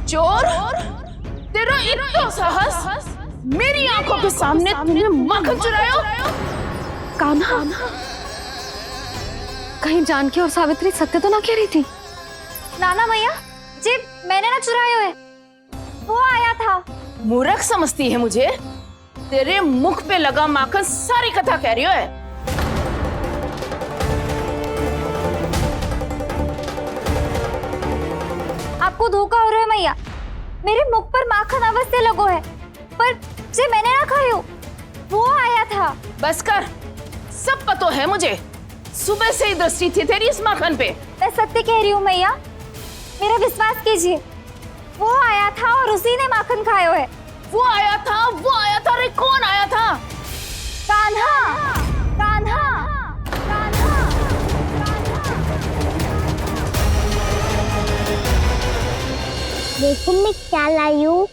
चोर, तेरा इतना साहस, मेरी आंखों के सामने तूने माखन चुरायो। कान्हा, कहीं जानकी और सावित्री सत्य तो ना कह रही थी? नाना मैया जी, मैंने ना चुराया है, वो आया था। मूर्ख समझती है मुझे? तेरे मुख पे लगा माखन सारी कथा कह रही है। आपको धोखा हो रहा है मैया, मेरे मुख पर माखन अवश्य लगो है, पर जे मैंने ना खायो, वो आया था। बस कर, सब पता है मुझे। सुबह से ही दृष्टि थी तेरी इस माखन पे। मैं सत्य कह रही हूँ मैया, मेरा विश्वास कीजिए, वो आया था और उसी ने माखन खायो है। वो आया था, वो आया था। अरे कौन आया था? कान्हा, कान्हा, कान्हा। देखो मैं क्या लाई हूँ।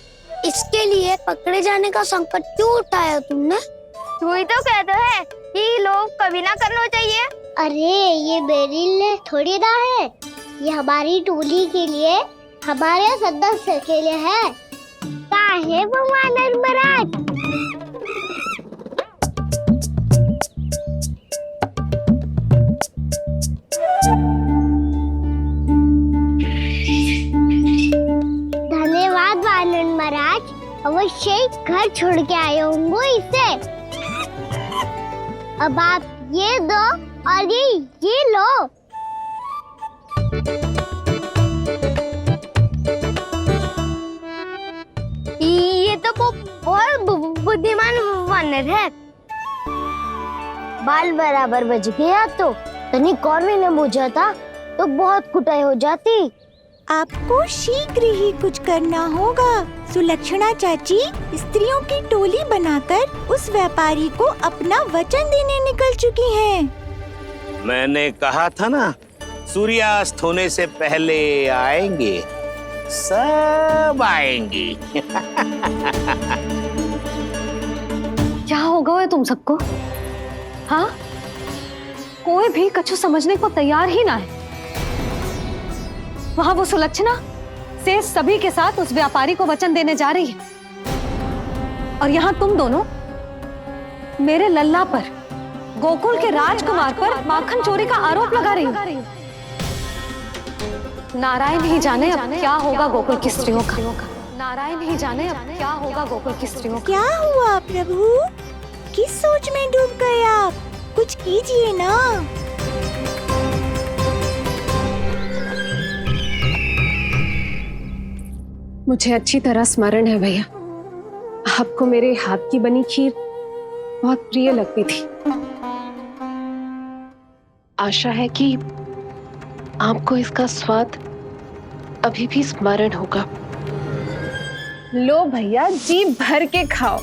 इसके लिए पकड़े जाने का संकट क्यों उठाया तुमने? तू ही तो कहता है कि लोग कभी ना करना चाहिए। अरे ये मेरे लिए थोड़ी ना है, ये हमारी टोली के लिए, हमारे सदस्य के लिए है। काहे वो वानर महाराज? धन्यवाद वानर महाराज, अवश्य ही घर छोड़ के आए होंगे इसे। अब आप ये दो और ये लो। ये तो बहुत बुद्धिमान वानर है। बाल बराबर बज गया तो तनिक और भी न बुझा था तो बहुत कुटाई हो जाती। आपको शीघ्र ही कुछ करना होगा। सुलक्षणा चाची स्त्रियों की टोली बनाकर उस व्यापारी को अपना वचन देने निकल चुकी हैं। मैंने कहा था ना, सूर्यास्त होने से पहले आएंगे, सब आएंगी। क्या होगा तुम सबको? हाँ, कोई भी कछु समझने को तैयार ही ना है। वहां वो सुलक्षणा से सभी के साथ उस व्यापारी को वचन देने जा रही है, और यहाँ तुम दोनों मेरे लल्ला पर, गोकुल के राजकुमार पर माखन चोरी का आरोप लगा रही हो। नारायण ही जाने अब क्या होगा गोकुल की स्त्रियों का। नारायण ही जाने अब क्या होगा गोकुल की स्त्रियों का। क्या हुआ प्रभु? किस सोच में डूब गए आप? कुछ कीजिए ना। मुझे अच्छी तरह स्मरण है भैया, आपको मेरे हाथ की बनी खीर बहुत प्रिय लगती थी। आशा है कि आपको इसका स्वाद अभी भी स्मरण होगा। लो भैया, जी भर के खाओ।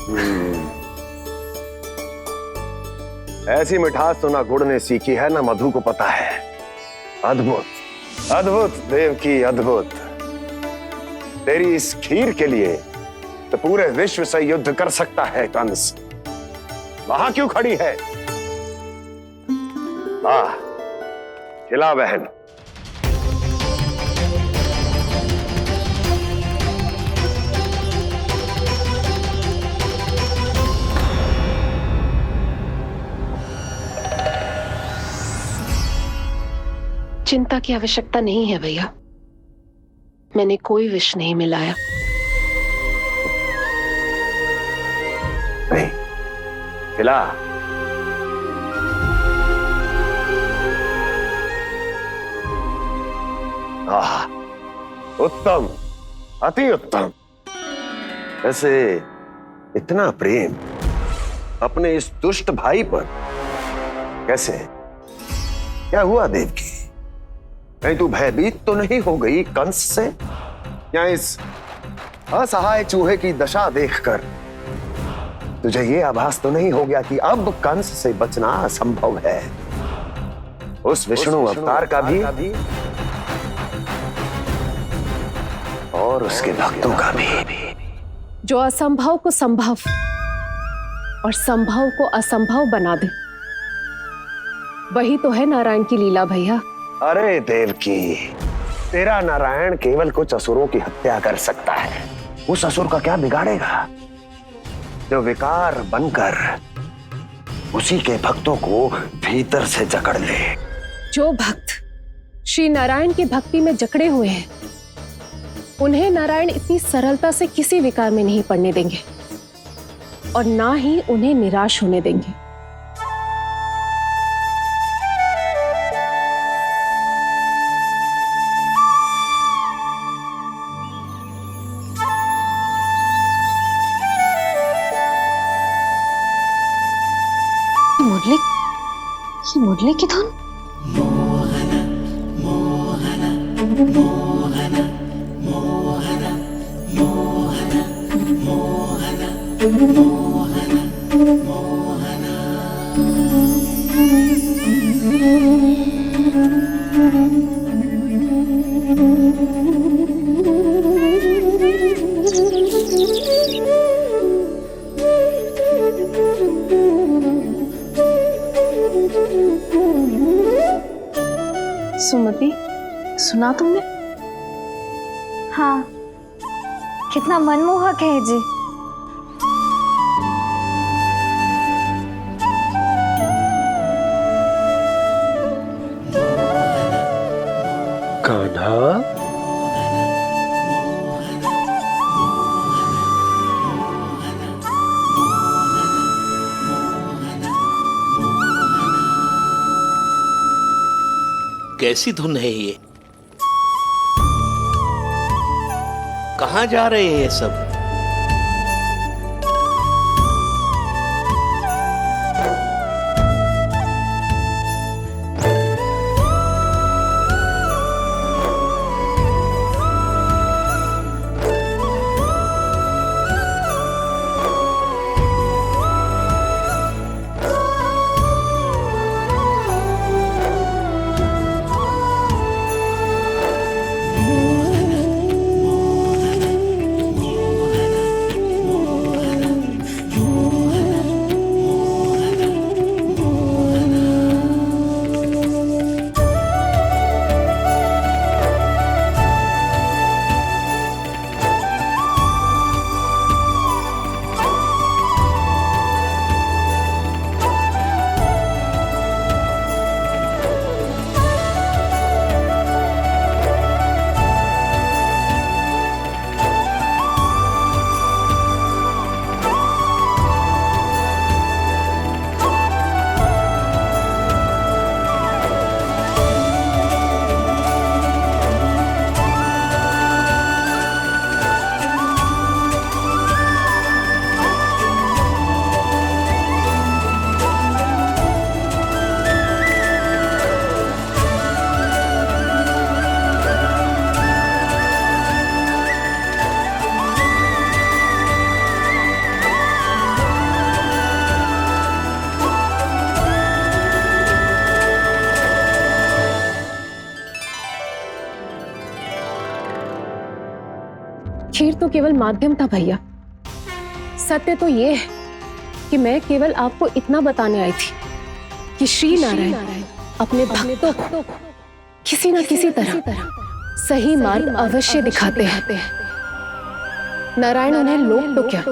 ऐसी मिठास तो ना गुड़ ने सीखी है ना मधु को पता है। अद्भुत, अद्भुत देवकी, अद्भुत। तेरी इस खीर के लिए तो पूरे विश्व से युद्ध कर सकता है कंस। वहां क्यों खड़ी है? खिला बहन। चिंता की आवश्यकता नहीं है भैया, मैंने कोई विष नहीं मिलाया। नहीं, खिला। उत्तम, अति उत्तम। वैसे इतना प्रेम अपने इस दुष्ट भाई पर कैसे? क्या हुआ देवकी? कहीं तू भयभीत तो नहीं हो गई कंस से? या इस असहाय चूहे की दशा देखकर तुझे ये आभास तो नहीं हो गया कि अब कंस से बचना असंभव है? उस विष्णु अवतार का भी और उसके भक्तों का भी। जो असंभव को संभव और संभव को असंभव बना दे, वही तो है नारायण की लीला भैया। अरे देवकी, तेरा नारायण केवल कुछ असुरों की हत्या कर सकता है। उस असुर का क्या बिगाड़ेगा जो विकार बनकर उसी के भक्तों को भीतर से जकड़ ले। जो भक्त श्री नारायण की भक्ति में जकड़े हुए हैं, उन्हें नारायण इतनी सरलता से किसी विकार में नहीं पड़ने देंगे और ना ही उन्हें निराश होने देंगे। मुरली की धुन। सुमति, सुना तुमने? हाँ, कितना मनमोहक है जी। कान्हा, कैसी धुन है ये? कहाँ जा रहे हैं ये सब? खीर तो केवल माध्यम था भैया। सत्य तो ये है कि मैं केवल आपको इतना बताने आई थी कि श्री नारायण अपने भक्तों को किसी न किसी तरह सही मार्ग अवश्य दिखाते हैं। नारायण उन्हें लोक तो क्या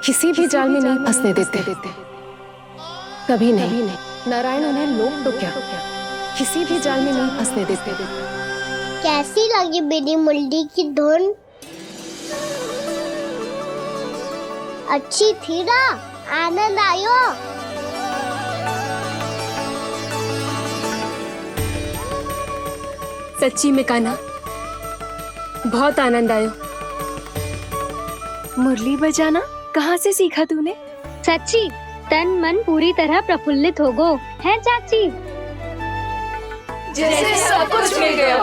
किसी भी जाल में नहीं फंसने देते, कभी नहीं। नारायण उन्हें लोक तो क्या किसी भी जाल में नहीं फंसने देते। कैसी लगी मेरी मुरली की धुन? अच्छी थी ना? आनंद आयो? सच्ची में कान्हा, बहुत आनंद आयो। मुरली बजाना कहाँ से सीखा तूने? सच्ची तन मन पूरी तरह प्रफुल्लित हो गो है चाची। जैसे सब कुछ मिल गया।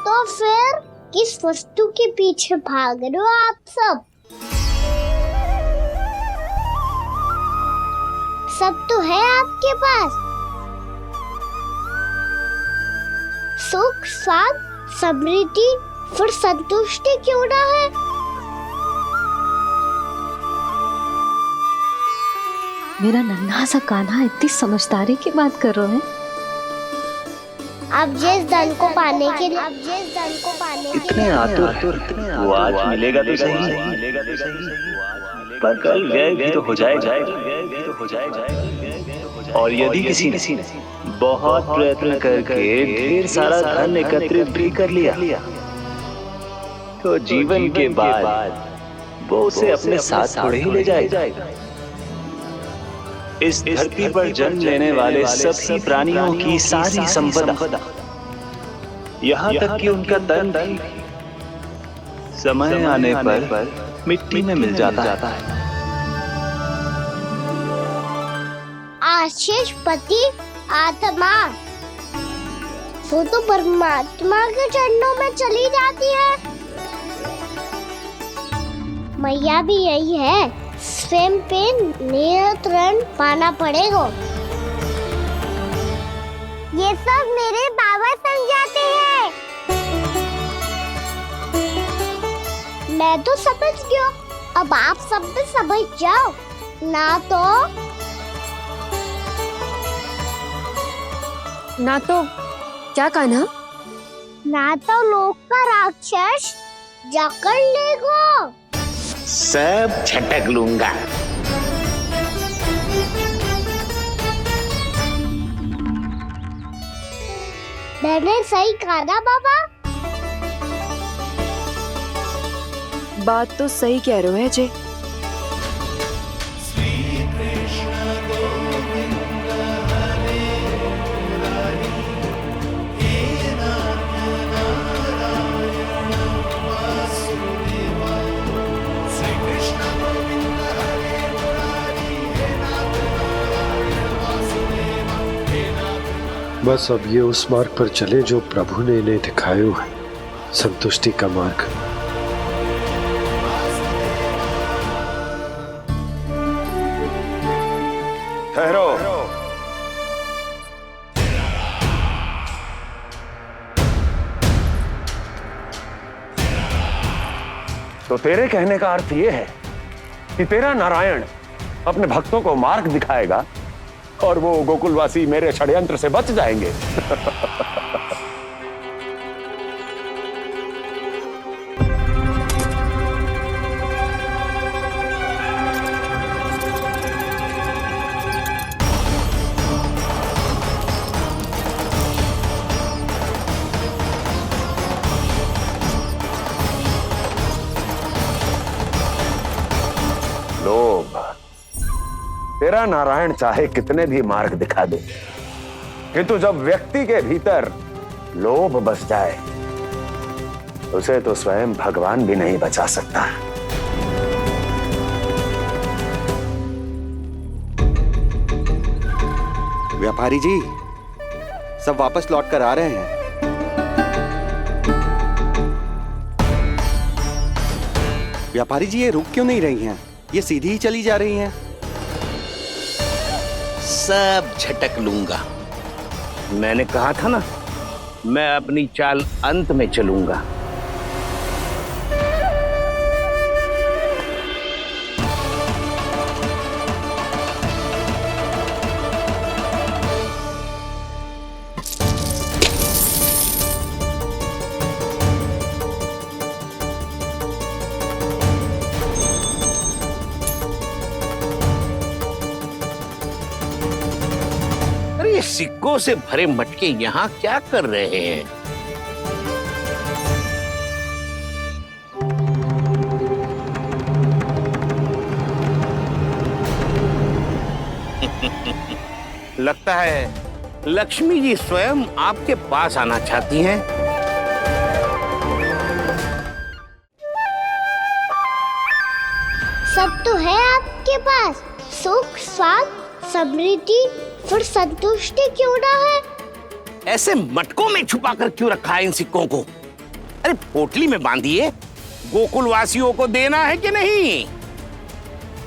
तो फिर किस वस्तु के पीछे भाग रहे हो आप सब? सब तो है आपके पास। सुख, स्वाद, समृद्धि, फिर संतुष्टि क्यों ना है? मेरा नन्हा सा कान्हा इतनी समझदारी की बात कर रहे हैं। अब जिस धन को पाने के लिए इतने आतुर वो आज मिलेगा तो सही, पर कल व्यय भी तो हो जाएगा। और यदि किसी ने बहुत प्रयत्न करके ढेर सारा धन एकत्रित भी कर लिया, तो जीवन के बाद वो उसे अपने साथ थोड़े ही ले जाएगा। इस धरती पर जन्म लेने वाले सभी प्राणियों की सारी संपदा, यहाँ तक कि उनका तन भी समय आने पर मिट्टी में मिल जाता है। आशीष पति आत्मा वो तो परमात्मा के चरणों में चली जाती है। मैया भी यही है, स्वयं पे नियंत्रण पाना पड़ेगा। ये सब मेरे बाबा समझाते हैं। मैं तो समझ गया, अब आप सब भी समझ जाओ, ना तो क्या कहना? ना तो लोक का राक्षस जकड़ लेगा। सब झटक लूंगा। मैंने सही कहा ना बाबा? बात तो सही कह रहे हो अजय। बस अब ये उस मार्ग पर चले जो प्रभु ने इन्हें दिखाया है, संतुष्टि का मार्ग। ठहरो। तो तेरे कहने का अर्थ यह है कि तेरा नारायण अपने भक्तों को मार्ग दिखाएगा और वो गोकुलवासी मेरे षड्यंत्र से बच जाएंगे। लोभ। तेरा नारायण चाहे कितने भी मार्ग दिखा दे, किंतु जब व्यक्ति के भीतर लोभ बस जाए, उसे तो स्वयं भगवान भी नहीं बचा सकता। व्यापारी जी, सब वापस लौट कर आ रहे हैं। व्यापारी जी, ये रुक क्यों नहीं रही हैं? ये सीधी ही चली जा रही हैं। सब झटक लूंगा। मैंने कहा था ना, मैं अपनी चाल अंत में चलूंगा। सिक्कों से भरे मटके यहाँ क्या कर रहे हैं? लगता है लक्ष्मी जी स्वयं आपके पास आना चाहती हैं। सब तो है आपके पास, सुख, स्वाद, समृद्धि, फिर संतुष्टि क्यों ना है? ऐसे मटकों में छुपा कर क्यों रखा है इन सिक्कों को? अरे पोटली में बांधिए, गोकुल वासियों को देना है कि नहीं?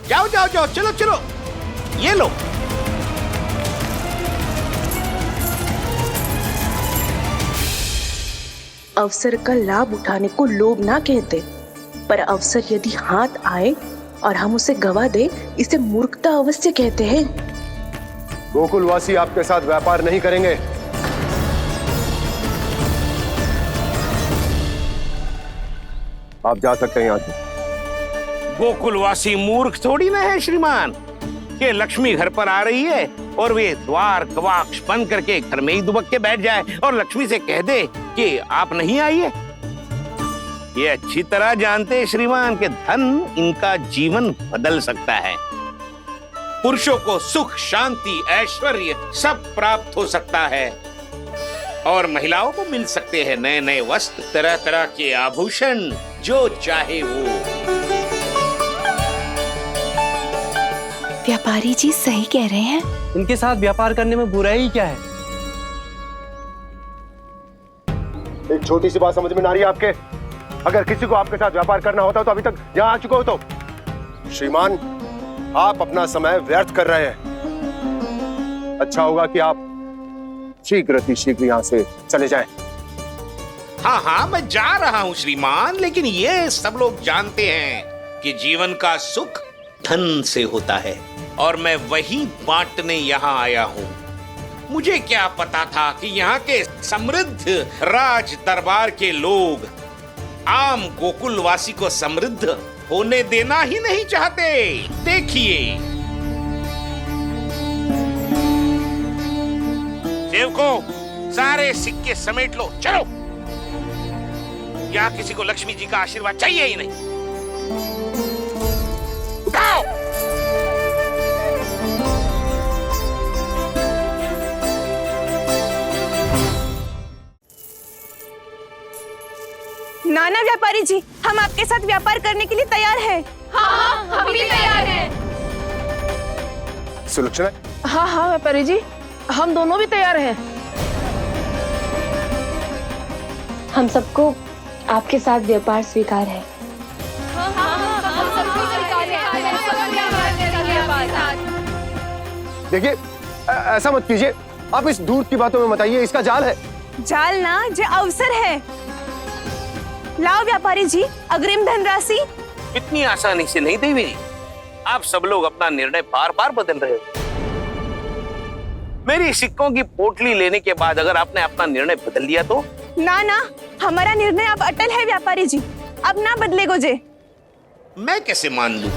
जाओ जाओ जाओ, चलो चलो, ये लो। अवसर का लाभ उठाने को लोभ ना कहते, पर अवसर यदि हाथ आए और हम उसे गवा दे, इसे मूर्खता अवश्य कहते हैं। गोकुलवासी आपके साथ व्यापार नहीं करेंगे। आप जा सकते हैं यहाँ से। गोकुलवासी मूर्ख थोड़ी ना है श्रीमान कि लक्ष्मी घर पर आ रही है और वे द्वार कवाक्ष बंद करके घर में ही दुबक के बैठ जाए और लक्ष्मी से कह दे कि आप नहीं आइए। ये अच्छी तरह जानते हैं श्रीमान कि धन इनका जीवन बदल सकता है। पुरुषों को सुख, शांति, ऐश्वर्य सब प्राप्त हो सकता है और महिलाओं को मिल सकते हैं नए नए वस्त्र, तरह तरह के आभूषण, जो चाहे वो। व्यापारी जी सही कह रहे हैं। इनके साथ व्यापार करने में बुराई क्या है? एक छोटी सी बात समझ में ना आ रही है आपके? अगर किसी को आपके साथ व्यापार करना होता तो अभी तक यहाँ आ चुके हो। तो श्रीमान, आप अपना समय व्यर्थ कर रहे हैं। अच्छा होगा कि आप शीघ्र यहाँ से चले जाएं। हाँ हाँ, मैं जा रहा हूँ श्रीमान, लेकिन ये सब लोग जानते हैं कि जीवन का सुख धन से होता है और मैं वही बांटने यहाँ आया हूँ। मुझे क्या पता था कि यहाँ के समृद्ध राज दरबार के लोग आम गोकुलवासी को समृद्ध होने देना ही नहीं चाहते। देखिए सेवकों, सारे सिक्के समेट लो, चलो। यहाँ किसी को लक्ष्मी जी का आशीर्वाद चाहिए ही नहीं। उठाओ। नाना व्यापारी जी, हम आपके साथ व्यापार करने के लिए तैयार हैं। हाँ, हम भी तैयार हैं। सुलक्षणा? हाँ हाँ व्यापारी जी, हम दोनों भी तैयार हैं। हम सबको आपके साथ व्यापार स्वीकार है। देखिए, ऐसा मत कीजिए। आप इस दूध की बातों में मत आइए, इसका जाल है। जाल ना, जो अवसर है। लाओ व्यापारी जी, अग्रिम धनराशि। इतनी आसानी से नहीं देवी जी। आप सब लोग अपना निर्णय बार बार बदल रहे हो। मेरी सिक्कों की पोटली लेने के बाद अगर आपने अपना निर्णय बदल लिया तो? ना ना, हमारा निर्णय अब अटल है व्यापारी जी, अब ना बदलेगो जे। मैं कैसे मान लूं?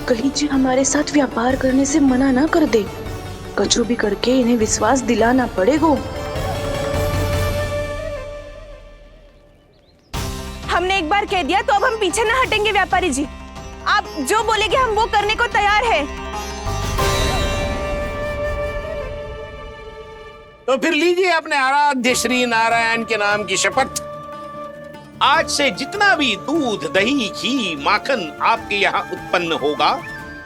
कहीं जी हमारे साथ व्यापार करने से मना ना कर दे। कछु भी करके इन्हें विश्वास दिलाना पड़ेगा। हमने एक बार कह दिया तो अब हम पीछे ना हटेंगे व्यापारी जी। आप जो बोलेंगे हम वो करने को तैयार है। तो फिर लीजिए अपने आराध्य श्री नारायण के नाम की शपथ। आज से जितना भी दूध, दही, घी, माखन आपके यहाँ उत्पन्न होगा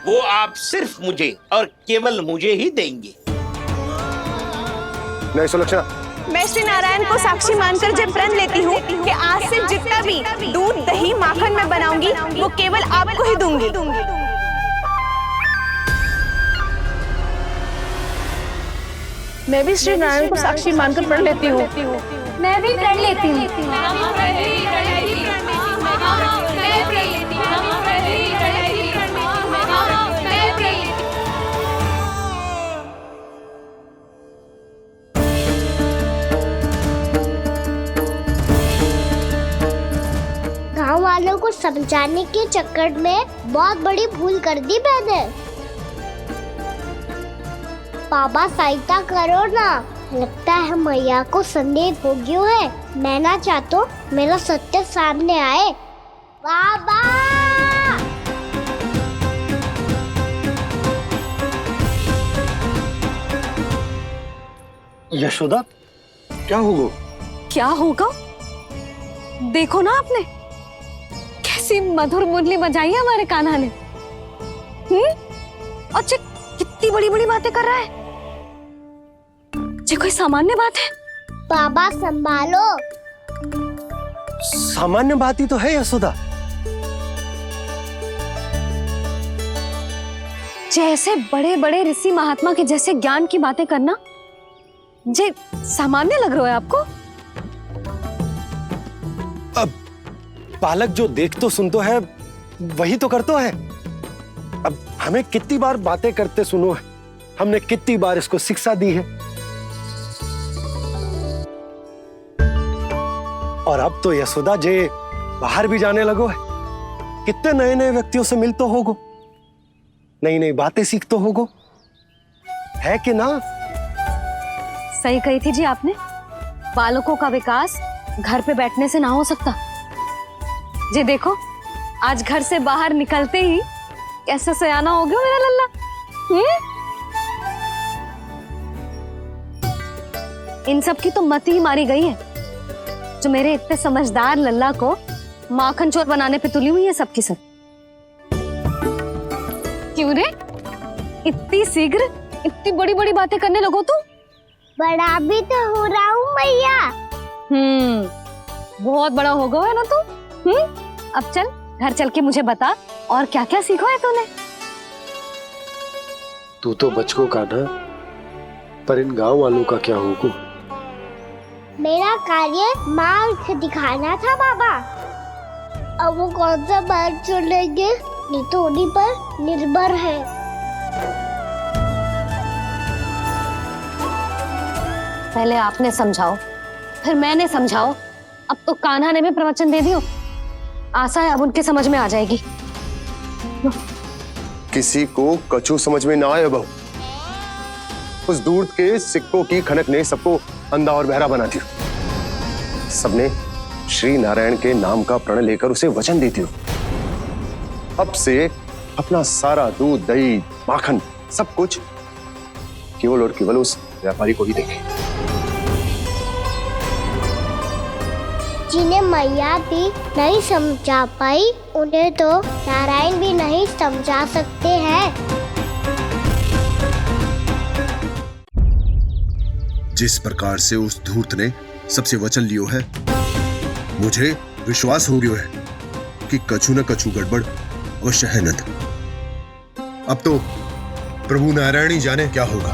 वो आप सिर्फ मुझे और केवल मुझे ही देंगे। नहीं सुलक्षणा, मैं श्री नारायण को साक्षी मानकर जब प्रण लेती हूँ कि आज से जितना भी दूध, दही, माखन मैं बनाऊंगी वो केवल आपको ही दूंगी। मैं भी श्री नारायण को साक्षी मानकर प्रण लेती हूँ। मैं भी प्रण लेती हूँ। गांव वालों को समझाने के चक्कर में बहुत बड़ी भूल कर दी मैंने। बाबा सहायता करो ना। लगता है मैया को संदेह हो गया है। मैं ना चाहता मेरा सत्य सामने आए। बाबा! यशोदा, क्या होगा? क्या होगा? देखो ना आपने कैसी मधुर मुरली बजाई है हमारे कान्हा ने। अच्छा, कितनी बड़ी बड़ी बातें कर रहा है। ये कोई सामान्य बात है? बाबा संभालो। सामान्य बात ही तो है यशोदा। जैसे बड़े बड़े ऋषि महात्मा के जैसे ज्ञान की बातें करना जे सामान्य लग रहा है आपको? अब बालक जो देख तो सुन तो है वही तो करता है। अब हमें कितनी बार बातें करते सुनो है, हमने कितनी बार इसको शिक्षा दी है। और अब तो यशोदा जे बाहर भी जाने लगो है, कितने नए नए व्यक्तियों से मिलते होगो, नई नई बातें सीखते होगो, है कि ना? सही कही थी जी आपने। बालकों का विकास घर पे बैठने से ना हो सकता। जी देखो, आज घर से बाहर निकलते ही कैसा सयाना हो गया मेरा लल्ला। इन सब की तो मत ही मारी गई है, जो मेरे इतने समझदार लल्ला को माखन चोर बनाने पे तुली हुई है सबकी सब। क्यों रे, इतनी शीघ्र इतनी बड़ी बड़ी बातें करने लगो तू? बड़ा भी तो हो रहा हूँ मैया। बहुत बड़ा हो गया है ना तू। अब चल घर चल के मुझे बता और क्या क्या सीखा है तूने। तू तो बचको का ना, पर इन गांव वालों का क्या होगा? मेरा कार्य मार्ग दिखाना था बाबा। अब वो कौन सा मार्ग चुनेंगे ये तो उन्हीं पर निर्भर है। पहले आपने समझाओ, फिर मैंने समझाओ, अब तो कान्हा ने भी प्रवचन दे दियो। आशा है अब उनके समझ में आ जाएगी। किसी को कछु समझ में ना आए बहू। उस दूर के सिक्कों की खनक ने सबको अंधा और बहरा बना दिया। सबने श्री नारायण के नाम का प्रण लेकर उसे वचन देती हो। अब से अपना सारा दूध, दही, माखन सब कुछ केवल और केवल उस व्यापारी को ही देंगे। जिन्हें मैया भी नहीं समझा पाई, उन्हें तो नारायण भी नहीं समझा सकते हैं। जिस प्रकार से उस धूर्त ने सबसे वचन लियो है, मुझे विश्वास हो गयो है कि कछु न कछु गड़बड़ अवश्य है नंद। अब तो प्रभु नारायण ही जाने क्या होगा।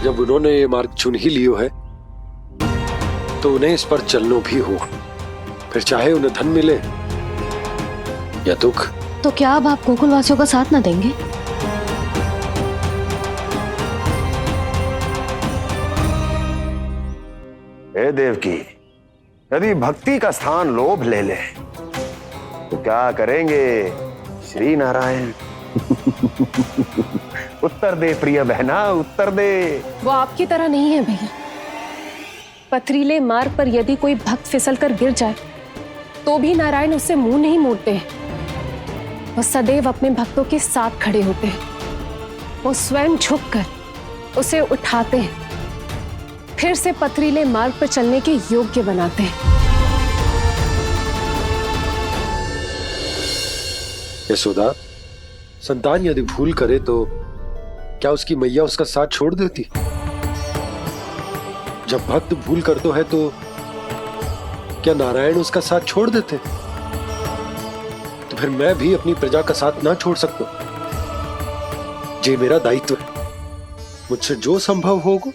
जब उन्होंने ये मार्ग चुन ही लियो है तो उन्हें इस पर चलना भी हो, फिर चाहे उन्हें धन मिले या दुख। तो क्या अब आप गोकुल वासियों का साथ न देंगे? हे देवकी, यदि भक्ति का स्थान लोभ ले ले तो क्या करेंगे श्री नारायण? उत्तर दे प्रिय बहना, उत्तर दे। वो आपकी तरह नहीं है भैया। पथरीले मार्ग पर यदि कोई भक्त फिसलकर गिर जाए तो भी नारायण उससे मुंह नहीं मोड़ते हैं। वो सदैव अपने भक्तों के साथ खड़े होते हैं। वो स्वयं झुककर उसे उठाते हैं, फिर से पथरीले मार्ग पर चलने के योग्य बनाते हैं। यशोदा, संतान यदि भूल करे तो क्या उसकी मैया उसका साथ छोड़ देती? जब भक्त भूल करता है तो क्या नारायण उसका साथ छोड़ देते? तो फिर मैं भी अपनी प्रजा का साथ ना छोड़ सकता। ये मेरा दायित्व है। मुझसे जो संभव होगा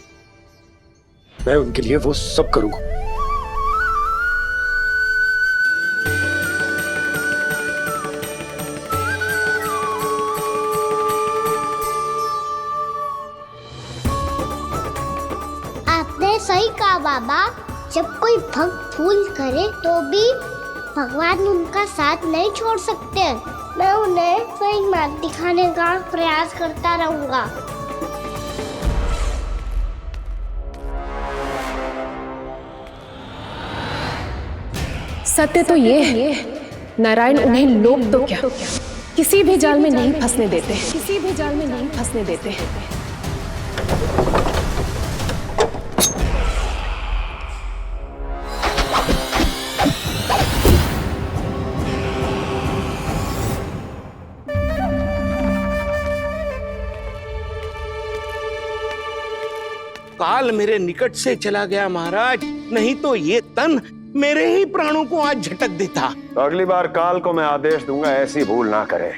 मैं उनके लिए वो सब करूंगा। आपने सही कहा बाबा। जब कोई भक्त भूल करे तो भी भगवान उनका साथ नहीं छोड़ सकते। मैं उन्हें सही मार्ग दिखाने का प्रयास करता रहूंगा। सत्य तो ये है, नारायण उन्हें लोग तो क्या किसी भी जाल में नहीं फंसने देते, किसी भी जाल में नहीं फंसने देते। काल मेरे निकट से चला गया महाराज, नहीं तो ये तन मेरे ही प्राणों को आज झटक देता। तो अगली बार काल को मैं आदेश दूंगा ऐसी भूल ना करे।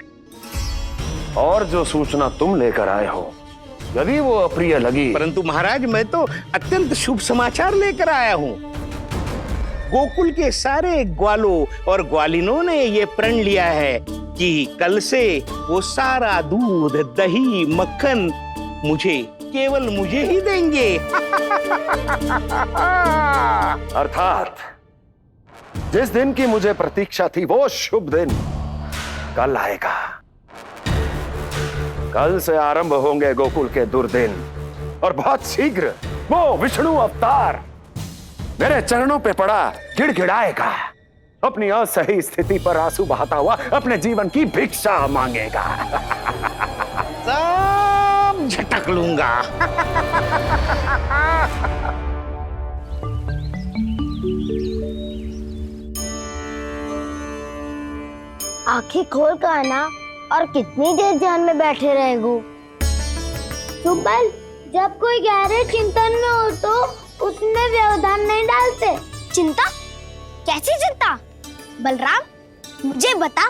और जो सूचना तुम लेकर आए हो यदि वो अप्रिय लगी, परंतु महाराज मैं तो अत्यंत शुभ समाचार लेकर आया हूँ। गोकुल के सारे ग्वालों और ग्वालिनों ने ये प्रण लिया है कि कल से वो सारा दूध, दही, मक्खन केवल मुझे ही देंगे। अर्थात जिस दिन की मुझे प्रतीक्षा थी वो शुभ दिन कल आएगा। कल से आरंभ होंगे गोकुल के दुर्दिन और बहुत शीघ्र वो विष्णु अवतार मेरे चरणों पे पड़ा गिड़गिड़ाएगा, अपनी असही स्थिति पर आंसू बहाता हुआ अपने जीवन की भिक्षा मांगेगा। सब झटक लूंगा। आंखें खोल कर आना और कितनी देर ध्यान में बैठे रहेगो? सुबह जब कोई गहरे चिंतन में हो तो उसमें व्यवधान नहीं डालते। चिंता? कैसी चिंता? बलराम मुझे बता,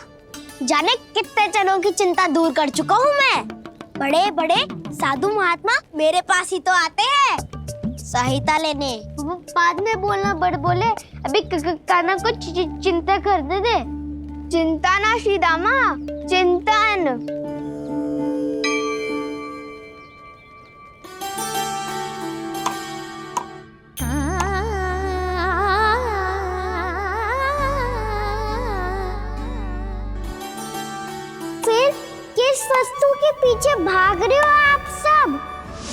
जाने कितने जनों की चिंता दूर कर चुका हूँ मैं। बड़े बड़े साधु महात्मा मेरे पास ही तो आते हैं सहायता लेने। बाद में बोलना बड़ बोले, अभी काना को चिंता करने दे। चिंता ना श्री दामा, चिंतन। फिर किस वस्तु के पीछे भाग रहे हो आप सब?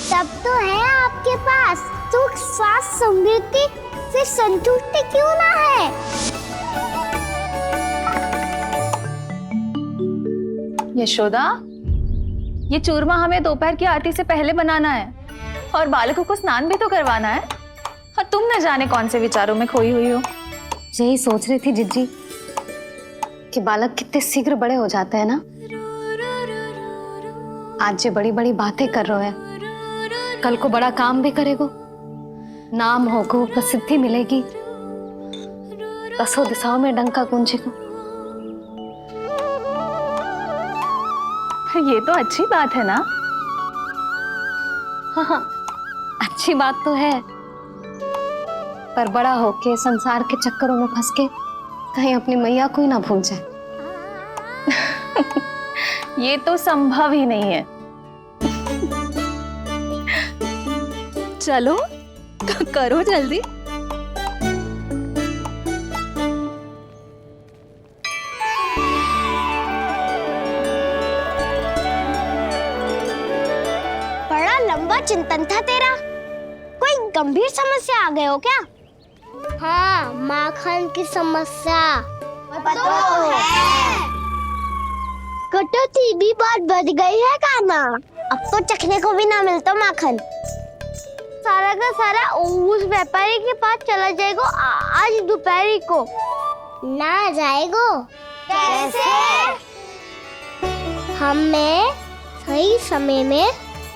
सब तो है आपके पास, सुख स्वास्थ्य समृद्धि, फिर संतुष्टि क्यों ना है? यशोदा, ये चूरमा हमें दोपहर की आरती से पहले बनाना है और बालकों को स्नान भी तो करवाना है। और तुम न जाने कौन से विचारों में खोई हुई हो। यही सोच रही थी जिज्जी कि बालक कितने शीघ्र बड़े हो जाते हैं ना। आज ये बड़ी बड़ी बातें कर रहे हैं, कल को बड़ा काम भी करेगो, नाम होगो, प्रसिद्धि मिलेगी, दसों दिशाओं में डंका गूंजेगो। ये तो अच्छी बात है ना? हाँ, अच्छी बात तो है, पर बड़ा होके संसार के चक्करों में फंस के कहीं अपनी मैया को ही ना भूल जाए। ये तो संभव ही नहीं है। चलो करो जल्दी। बड़ा लंबा चिंतन था तेरा। कोई गंभीर समस्या आ गए हो क्या? हाँ, माखन की समस्या तो है। कटौती भी बहुत बढ़ गई है काना। अब तो चखने को भी ना मिलता माखन। सारा का सारा उस व्यापारी के पास चला जाएगा आज दोपहर को। ना जाएगो? कैसे? हमें सही समय में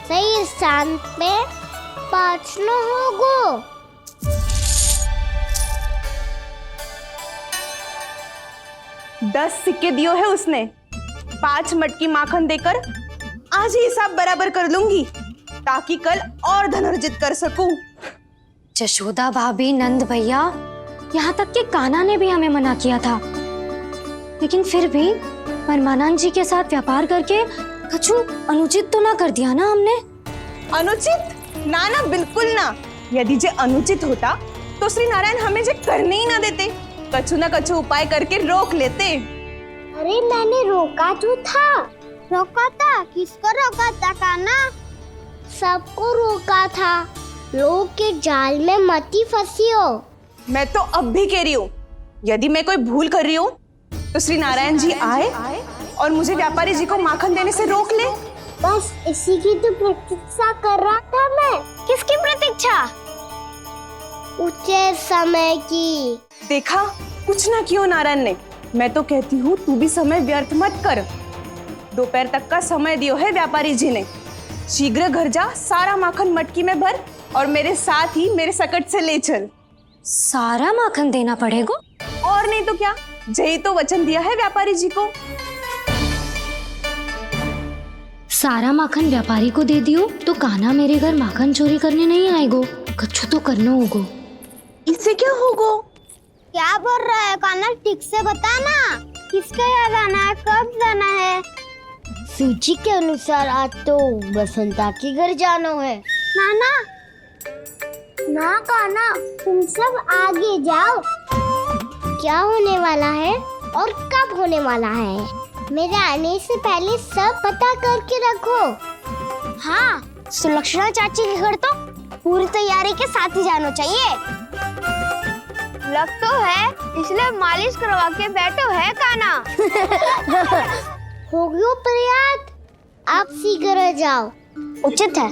सही स्थान पे पहुंचना होगा। 10 सिक्के दियो है उसने, 5 मटकी माखन देकर आज ही हिसाब बराबर कर लूंगी ताकि कल और धन अर्जित कर सकूं। यशोदा भाभी, नंद भैया, यहाँ तक कि कान्हा ने भी हमें मना किया था, लेकिन फिर भी परमानंद जी के साथ व्यापार करके कछु अनुचित तो ना कर दिया ना हमने? अनुचित? ना ना, बिल्कुल ना। यदि जे अनुचित होता तो श्री नारायण हमें जे करने ही ना देते, कछु ना कछु उपाय करके रोक लेते। अरे मैंने रोका तो था। रोका था? किसको रोका था कान्हा? सबको रोका था। लोग के जाल में मत ही फंसी हो। मैं तो अब भी कह रही हूँ, यदि मैं कोई भूल कर रही हूँ तो श्री नारायण जी आए और मुझे व्यापारी जी को माखन देने से रोक ले। बस इसी की तो प्रतीक्षा कर रहा था मैं। किसकी प्रतीक्षा? उचित समय की। देखा, कुछ ना किया नारायण ने। मैं तो कहती हूँ तू भी समय व्यर्थ मत कर। दोपहर तक का समय दियो है व्यापारी जी ने। शीघ्र घर जा, सारा माखन मटकी में भर और मेरे साथ ही मेरे सकट से ले चल। सारा माखन देना पड़ेगा? और नहीं तो क्या, यही तो वचन दिया है व्यापारी जी को। सारा माखन व्यापारी को दे दियो तो कान्हा मेरे घर माखन चोरी करने नहीं आएगो। कछु तो करना होगो। इससे क्या होगो? क्या बोल रहा है कान्हा? ठीक से बता ना। किसका यहाँ जाना है, कब जाना है? सूची के अनुसार आज तो बसंता के घर जाना है। नाना, ना काना, तुम सब आगे जाओ। क्या होने वाला है और कब होने वाला है, मेरे आने से पहले सब पता करके रखो। हाँ, सुलक्षणा चाची के घर तो पूरी तैयारी के साथ ही जाना चाहिए। लग तो है, इसलिए मालिश करवा के बैठो है काना। हो गयो प्रयास, आप शीघ्र जाओ, उचित है।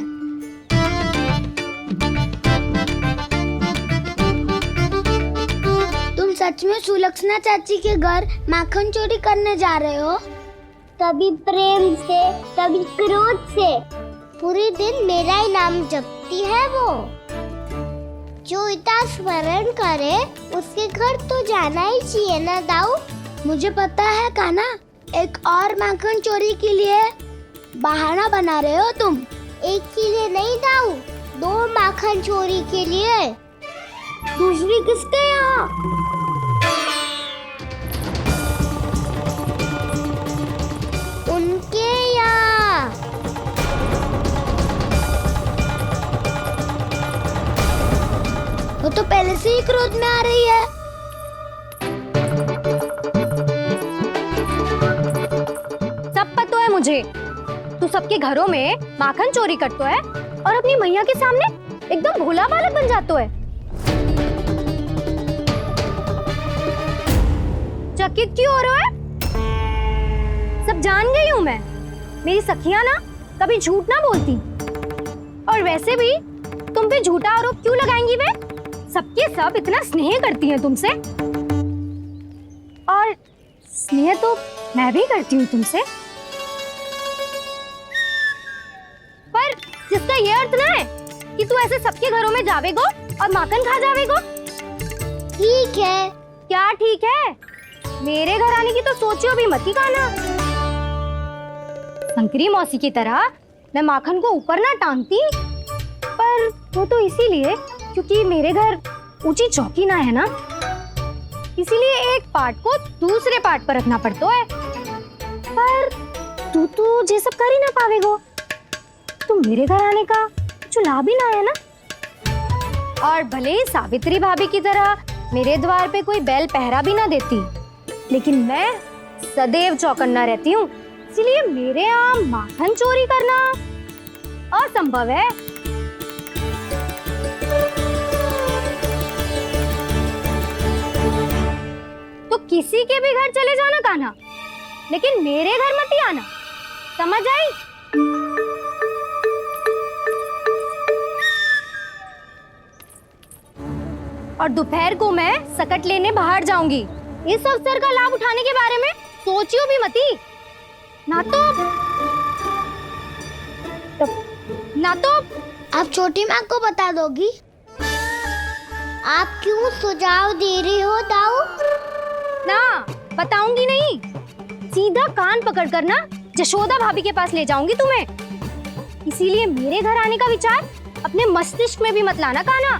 तुम सच में सुलक्षणा चाची के घर माखन चोरी करने जा रहे हो? कभी प्रेम से, कभी क्रोध से, पूरे दिन मेरा ही नाम जपती है वो। जो इतना स्मरण करे उसके घर तो जाना ही चाहिए ना दाऊ। मुझे पता है काना, एक और माखन चोरी के लिए बहाना बना रहे हो तुम। एक के लिए नहीं दाऊ, 2 माखन चोरी के लिए। दूसरी किसके यहाँ? उनके यहाँ। वो तो पहले से ही क्रोध में आ रही है। सब पता है मुझे, तू सबके घरों में माखन चोरी करतो है और अपनी मैया के सामने एकदम भोला बालक बन जातो है। चकित क्यों हो रहे हो? सब जान गई हूँ मैं, मेरी सखियां ना कभी झूठ ना बोलती। और वैसे भी तुम पे झूठा आरोप क्यों लगाएंगी वे? सबके सब इतना स्नेह करती हैं तुमसे, और स्नेह तो मैं भी करती हूँ तुमसे, पर जिसका ये अर्थ ना है कि तू ऐसे सबके घरों में जावेगो और माखन खा जावेगो। ठीक है। क्या ठीक है? मेरे घर आने की तो सोचियो भी मत ही काना। शंकरी मौसी की तरह मैं माखन को ऊपर ना टांगती, पर वो तो इसीलिए क्योंकि मेरे घर ऊंची चौकी ना है ना, इसीलिए एक पार्ट को दूसरे पार्ट पर रखना पड़ता है। पर तू तो ये सब कर ही ना पावेगो, तो मेरे घर आने का कुछ लाभ ही ना है ना। और भले ही सावित्री भाभी की तरह मेरे द्वार पे कोई बैल पहरा भी ना देती, लेकिन मैं सदैव चौकन्ना रहती हूँ, इसलिए मेरे यहाँ माखन चोरी करना असंभव है। तो किसी के भी घर चले जाना कान्हा, लेकिन मेरे घर मत ही आना, समझ आई? और दोपहर को मैं सकट लेने बाहर जाऊंगी। इस अवसर का लाभ उठाने के बारे में सोचियो भी मती, ना तो आप छोटी माँ को बता दोगी? आप क्यों सुझाव दे रही हो दाऊ? ना बताऊंगी नहीं, सीधा कान पकड़ कर ना जशोदा भाभी के पास ले जाऊंगी तुम्हें। इसीलिए मेरे घर आने का विचार अपने मस्तिष्क में भी मत लाना कान्हा।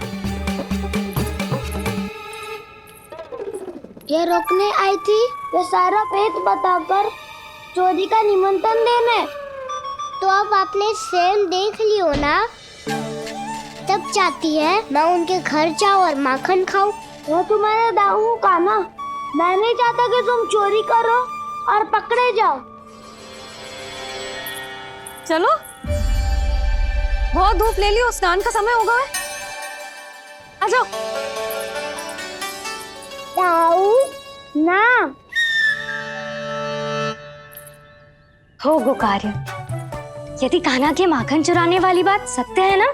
ये रोकने आई थी ये सारा पेट बताकर चोरी का निमंत्रण देने। तो अब आपने स्वयं देख लियो ना, तब चाहती है मैं उनके घर जाऊं और माखन खाऊं। वो तुम्हारा दाऊ का ना, मैं नहीं चाहता कि तुम चोरी करो और पकड़े जाओ। चलो, बहुत धूप ले लियो, स्नान का समय होगा है। आ जाओ। दाऊ ना हो गो कार्य। यदि कान्हा के माखन चुराने वाली बात सत्य है ना,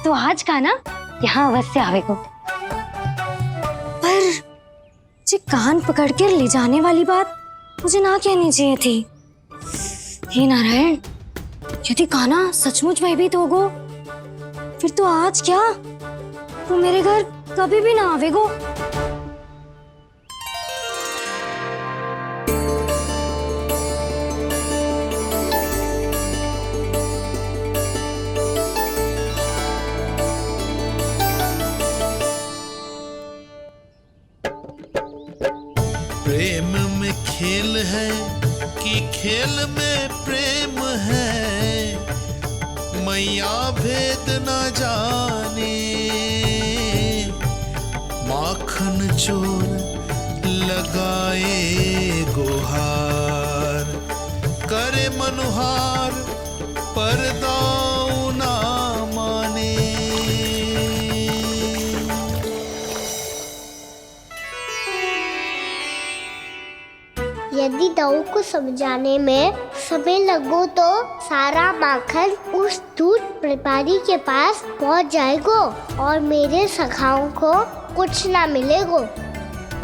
तो आज कान्हा यहाँ अवश्य आवेगो। पर जी कान पकड़ कर ले जाने वाली बात मुझे ना कहनी चाहिए थी। हे नारायण, यदि कान्हा सचमुच भयभीत होगो, फिर तो आज क्या, तो मेरे घर कभी भी ना आवेगो। प्रेम में खेल है कि खेल में प्रेम है, मैया भेद न जाने। माखन चोर लगाए गुहार, करे मनुहार पर दाऊ ना माने। यदि दाऊ को समझाने में समय लगो तो सारा माखन उस दूध व्यापारी के पास पहुंच जाएगा और मेरे सखाओं को कुछ ना मिलेगा।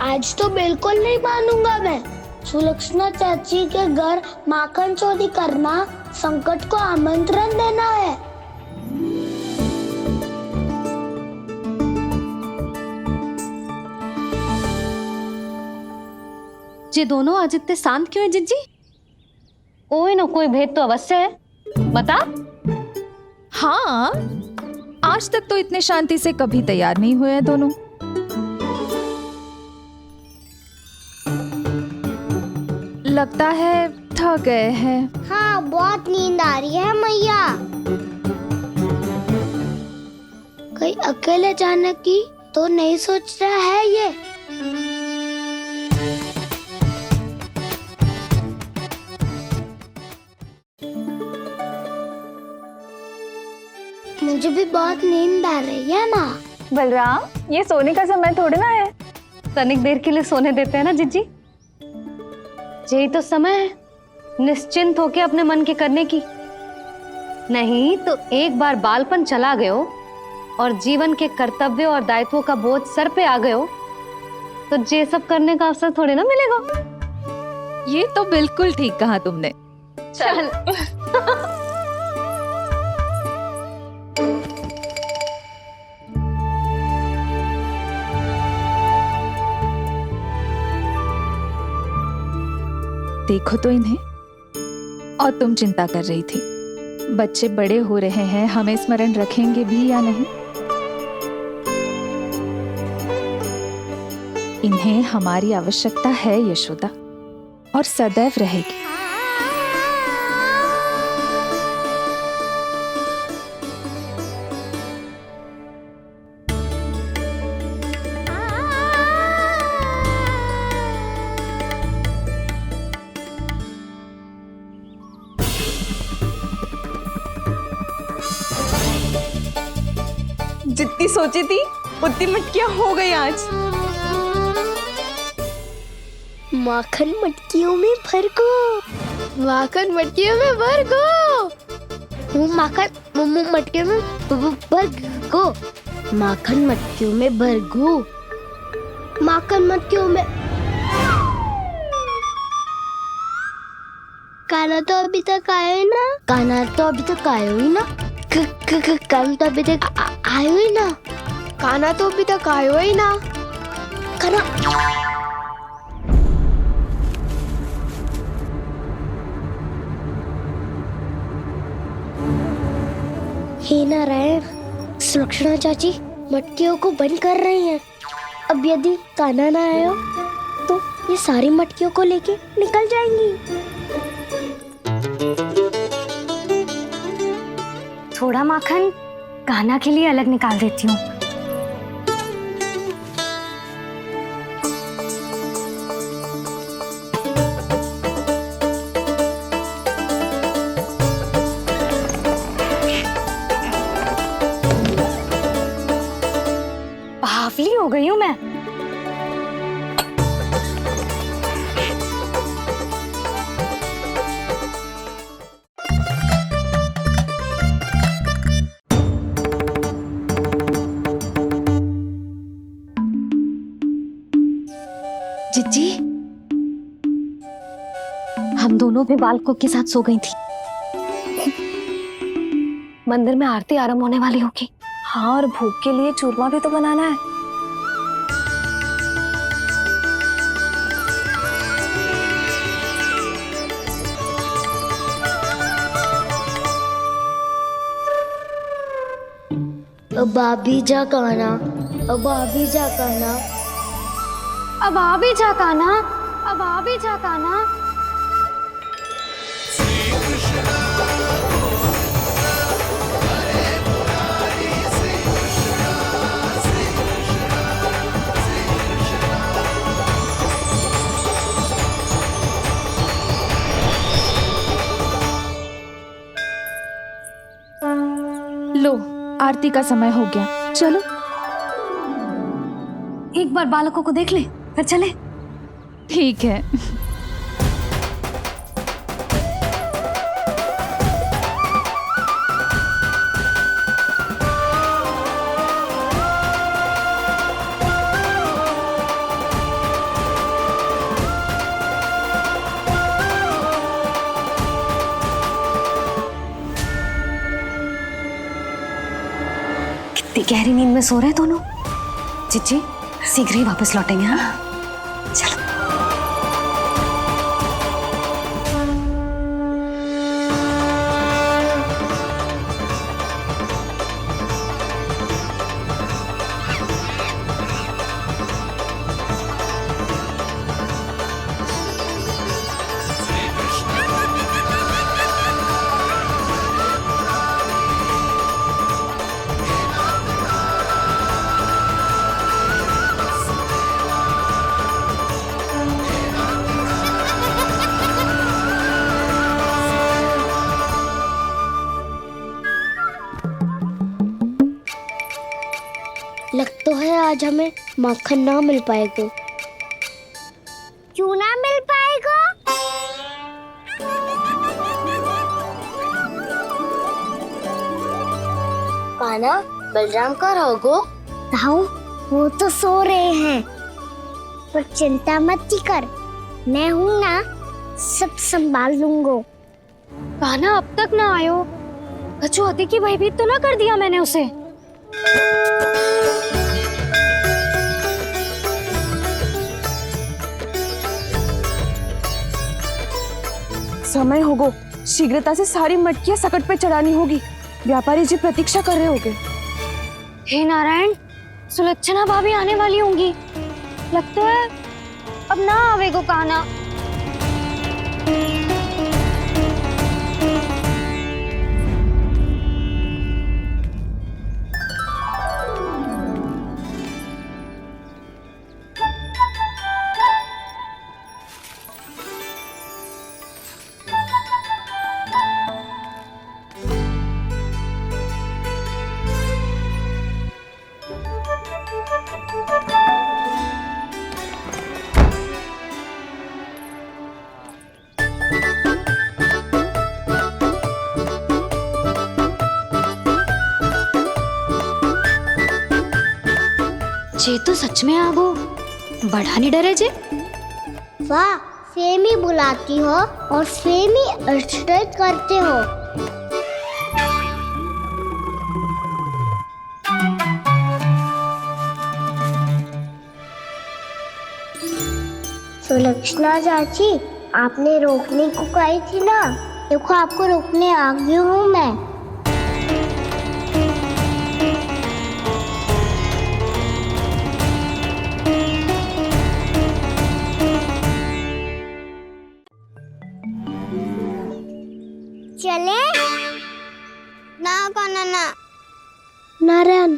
आज तो बिल्कुल नहीं मानूंगा मैं। सुलक्षणा चाची के घर माखन चोरी करना संकट को आमंत्रण देना है। ये दोनों आज इतने शांत क्यों है जिज्जी? कोई ना कोई भेद तो अवश्य है, बता। हाँ, आज तक तो इतने शांति से कभी तैयार नहीं हुए हैं दोनों। लगता है थक गए हैं। हाँ, बहुत नींद आ रही है मैया। कहीं अकेले जाने की तो नहीं सोच रहा है ये? मुझे भी बहुत नींद आ रही है माँ। बलराम, ये सोने का समय थोड़ा ना है। तनिक देर के लिए सोने देते हैं ना जिज्जी। यही तो समय है निश्चिंत होके अपने मन के करने की। नहीं तो एक बार बालपन चला गयो और जीवन के कर्तव्यों और दायित्वों का बोझ सर पे आ गयो तो ये सब करने का अवसर थोड़े ना मिलेगा। ये तो बिल्कुल ठीक कहा तुमने। चल देखो तो इन्हें। और तुम चिंता कर रही थी बच्चे बड़े हो रहे हैं, हमें स्मरण रखेंगे भी या नहीं। इन्हें हमारी आवश्यकता है यशोदा, और सदैव रहेगी। जितनी सोची थी उतनी मटकियां हो गई आज। माखन मटकियों में भर गो। माखन मटकियों में भर गो। माखन मटकियों में भर गो। माखन मटकियों में भर गो। माखन मटकियों में। काना तो अभी तक आया ही ना। काना तो अभी तक आया ही ना। काना तो अभी तक आयो ही ना। काना तो अभी तक आयो ही ना। काना हे नारायण, सुलक्षणा चाची मटकियों को बंद कर रही हैं। अब यदि काना ना आया तो ये सारी मटकियों को लेके निकल जाएंगी। थोड़ा माखन कान्हा के लिए अलग निकाल देती हूँ। बावली हो गई हूँ मैं। जिज्जी, हम दोनों भी बालकों के साथ सो गई थी। मंदिर में आरती आरंभ होने वाली होगी। हाँ, और भूख के लिए चूरमा भी तो बनाना है। अब आभी जा काना। अब आभी जा काना। अब आ भी जा कान्हा। अब आ भी जा कान्हा। आरती का समय हो गया, चलो। एक बार बालकों को देख ले, फिर चले। ठीक है। कितनी गहरी नींद में सो रहे हैं दोनों। चिच्ची शीघ्र ही वापस लौटेंगे। हाँ चलो। लग तो है आज हमें माखन ना मिल पाएगा। क्यों ना मिल पाएगा? कान्हा, बलराम का रहोगो? ताऊ, वो तो सो रहे हैं, पर चिंता मत ही कर, मैं हूँ ना, सब संभाल लूंगा। कान्हा अब तक ना आयो, कछु अति की भयभीत तो ना कर दिया मैंने उसे? समय होगो, शीघ्रता से सारी मटकियां सकट पे चढ़ानी होगी। व्यापारी जी प्रतीक्षा कर रहे होंगे। हे नारायण, सुलक्षणा भाभी आने वाली होंगी। लगता है अब ना आवेगो कान्हा। जे तो सच में आगो, बड़ा नहीं डरे जे। वाह, सेम ही बुलाती हो और सेम ही अर्चना करते हो। सुलक्षणा चाची, आपने रोकने को कही थी ना, देखो आपको रोकने आ गई हूँ मैं। चले ना कान्हा ना। नारायण,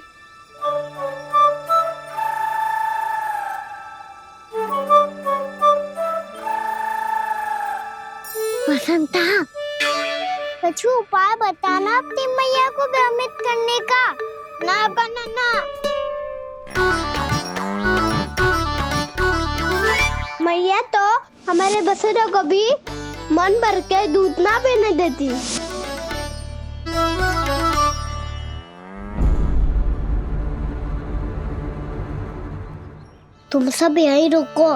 बसंता, कछु उपाय बताना अपनी मैया को भ्रमित करने का। ना कान्हा ना। मैया तो हमारे बसेरा को भी मन भर के दूध ना पीने देती। तुम सब यहीं रुको।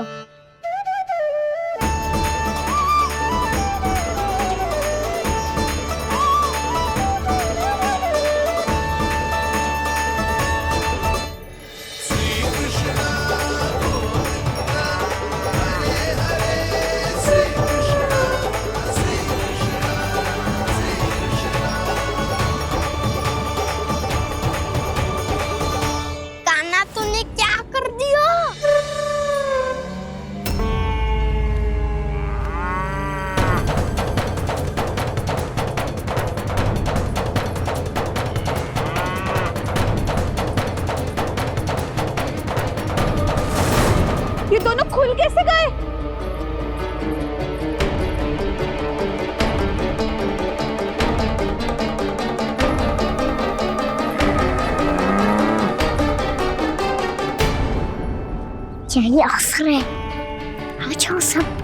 ये दोनों खुल कैसे गए? यही अवसर है, आ जाओ सब।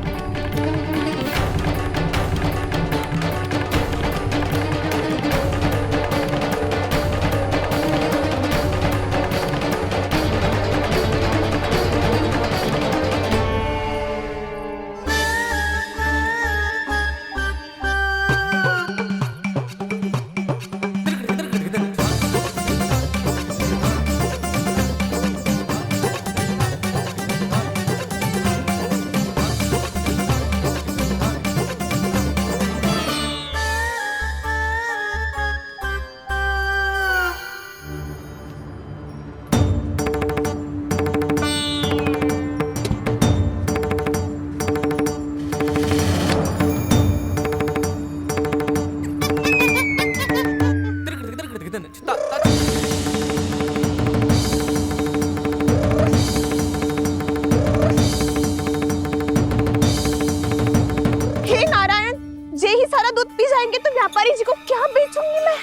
तो व्यापारी जी को क्या बेचूंगी मैं?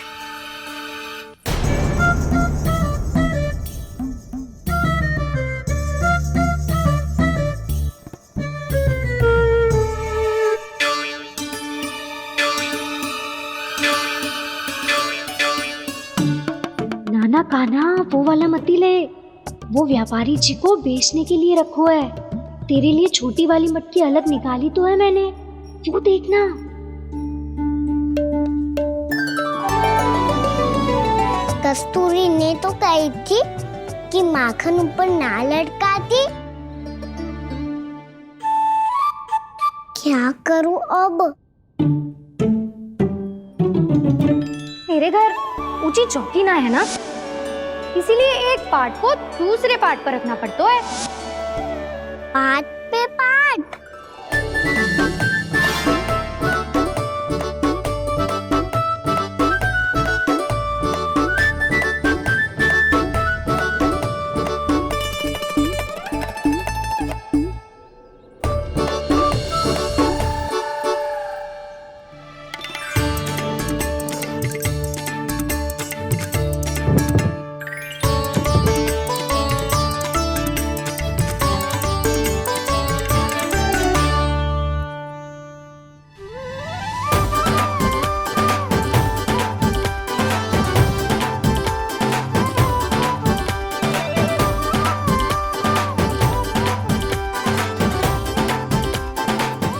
नाना कान्हा वो वाला मती ले, वो व्यापारी जी को बेचने के लिए रखो है। तेरे लिए छोटी वाली मटकी अलग निकाली तो है मैंने, वो देखना। कस्तूरी ने तो कही थी कि माखन ऊपर ना लटकाती। क्या करूं अब? मेरे घर ऊंची चौकी ना है ना, इसीलिए एक पार्ट को दूसरे पार्ट पर रखना पड़ता है। पार्ट पे पार्ट।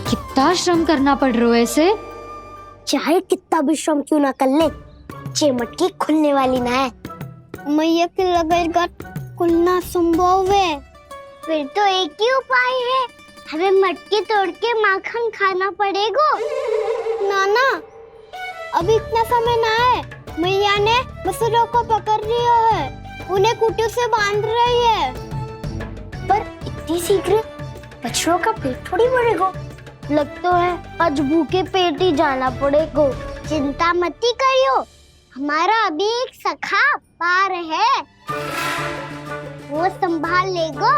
कितना श्रम करना पड़ रहा है ऐसे। चाहे कितना भी श्रम क्यों ना कर ले, ये मटकी खुलने वाली ना है। मैया के लगेगा खुलना संभव है। फिर तो एक ही उपाय है, हमें मटकी तोड़ के माखन खाना पड़ेगा। नाना, अभी इतना समय ना है। मैया ने बछड़ों को पकड़ लिया है, उन्हें कुटियों से बांध रही है। पर इतनी शीघ्र बछड़ों का पेट थोड़ी भरेगा। लगता है आज भूखे पेट ही जाना पड़ेगा। चिंता मत करियो, हमारा अभी एक सखा पार है, वो संभाल लेगा।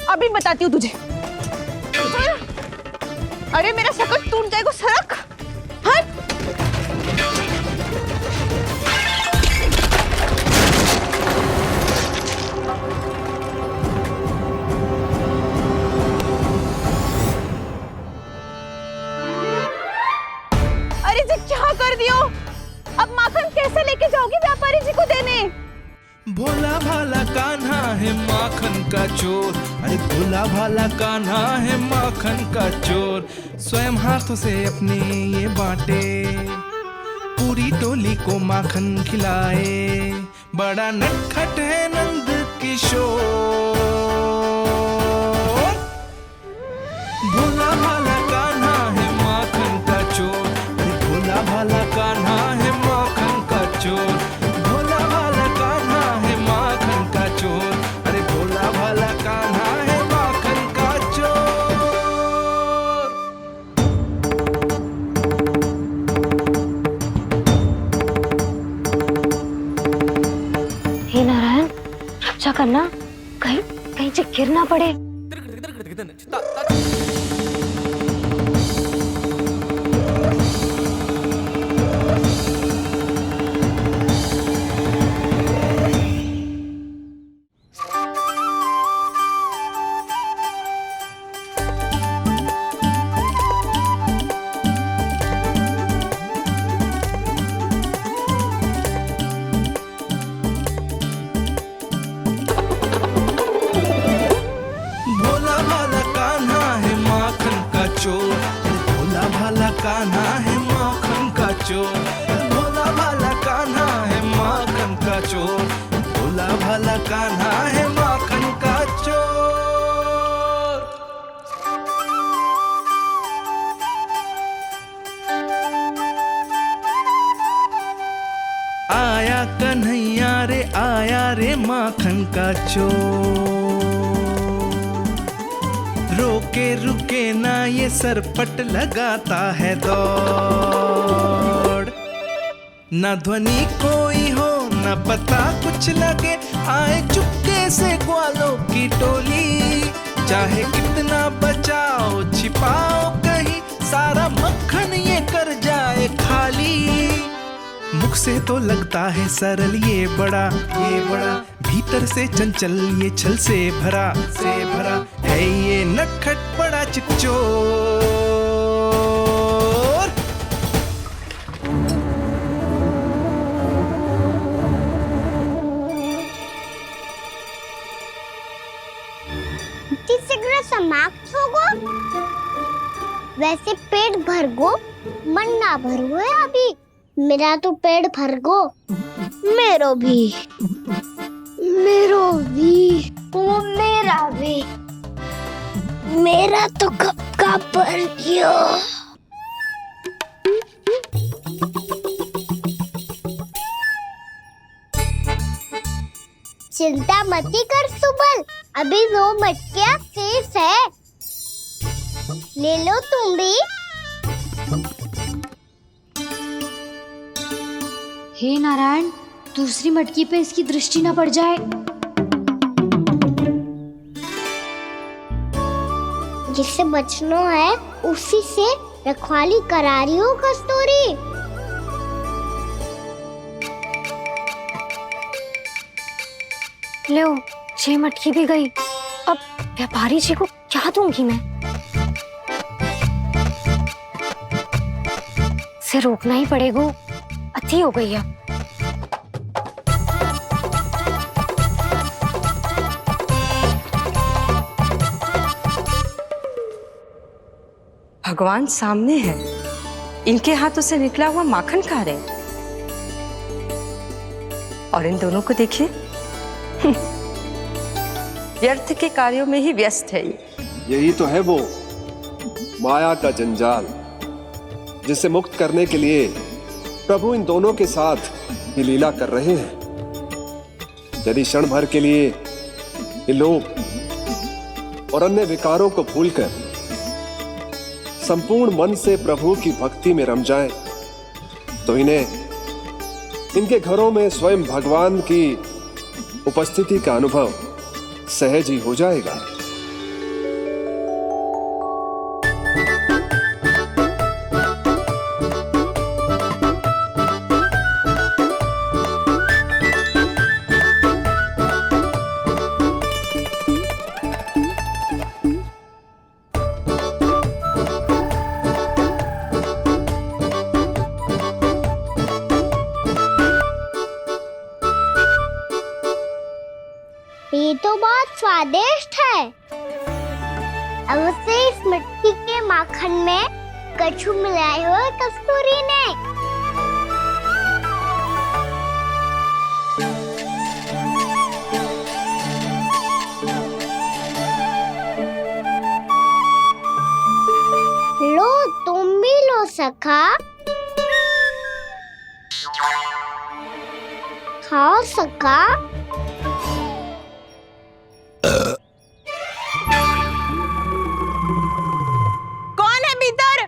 अभी बताती हूँ तुझे। अरे मेरा शकट टूट जाएगा, सरक। हट। अरे जी क्या कर दियो? अब माखन कैसे लेके जाओगी व्यापारी जी को देने? भोला भाला कान्हा है माखन का चोर। अरे भोला भाला कान्हा है माखन का चोर। स्वयं हाथों से अपने ये बांटे, पूरी टोली को माखन खिलाए। बड़ा नटखट है नंद किशोर। भोला भाला कान्हा है माखन का चोर। अरे भोला भाला कान्हा है माखन का चोर। अरे भोला भाला कान्हा है माखन का चोर। गिर ना पड़े। भोला भाला कान्हा है माखन का चोर, भोला भाला कान्हा है माखन का चोर, भोला भाला कान्हा है माखन का चोर, भोला भाला कान्हा है माखन का चोर। आया कन्हैया रे आया रे माखन का चोर, रोके रुके ना ये सरपट लगाता है दौड़, ना ध्वनि कोई हो ना पता कुछ लगे, आए चुपके से ग्वालों की टोली, चाहे कितना बचाओ छिपाओ कहीं, सारा मक्खन ये कर जाए खाली। मुख से तो लगता है सरल ये बड़ा भीतर से चंचल ये छल से भरा है ये नटखट बड़ा चिकचोर। शीघ्र समाप्त होगो, वैसे पेट भर गो मन ना भरो है अभी, मेरा तो पेट भर गो, मेरो भी ओ मेरा भी, मेरा तो कब का भर गयो। चिंता मती कर सुबल, अभी 2 मटकियां शेष है, ले लो तुम भी। हे नारायण, दूसरी मटकी पे इसकी दृष्टि न पड़ जाए। जिससे बचना है उसी से रखवाली करा रही हो कस्तूरी। लो, 6 मटकी भी गई, अब व्यापारी जी को क्या दूंगी मैं? इसे रोकना ही पड़ेगा, अति हो गई है। भगवान सामने है, इनके हाथों से निकला हुआ माखन खा रहे, और इन दोनों को देखिए व्यर्थ के कार्यों में ही व्यस्त है। यही तो है वो माया का जंजाल, जिसे मुक्त करने के लिए प्रभु इन दोनों के साथ ये लीला कर रहे हैं। यदि क्षण भर के लिए ये लोग और अन्य विकारों को भूलकर संपूर्ण मन से प्रभु की भक्ति में रम जाएं, तो इन्हें इनके घरों में स्वयं भगवान की उपस्थिति का अनुभव सहज ही हो जाएगा। ये तो बहुत स्वादिष्ट है। अवश्य इस मिट्टी के माखन में कछु मिलाए हुए कस्तूरी ने। लो, तुम भी लो सखा, खाओ सखा। कौन है भीतर?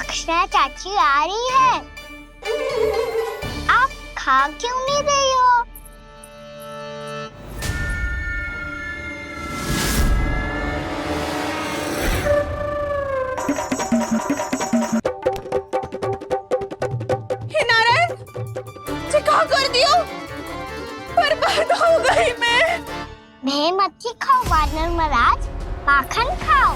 सुलक्षणा चाची आ रही है। आप खा क्यों नहीं रही हो? हे नारायण, ये क्या कर दियो? बर्बाद हो गई मैं मच्छी खाओ वानर महाराज, माखन खाओ।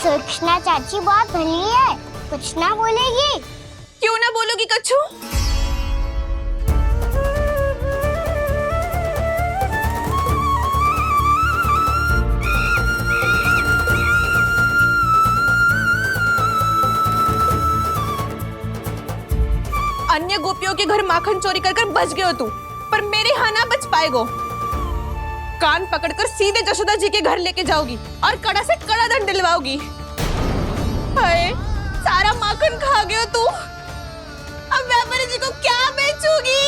सुलक्षणा चाची बहुत भली है, कुछ ना बोलेगी। क्यों ना बोलोगी कच्छू? अन्य गोपियों के घर माखन चोरी कर बच गए हो तू, पर मेरे यहाँ ना बच पाएगो। कान पकड़कर सीधे जशोदा जी के घर लेके जाओगी और कड़ा से कड़ा दंड दिलवाओगी। हाय, सारा माखन खा गए हो तू। अब व्यापारी जी को क्या बेचूगी?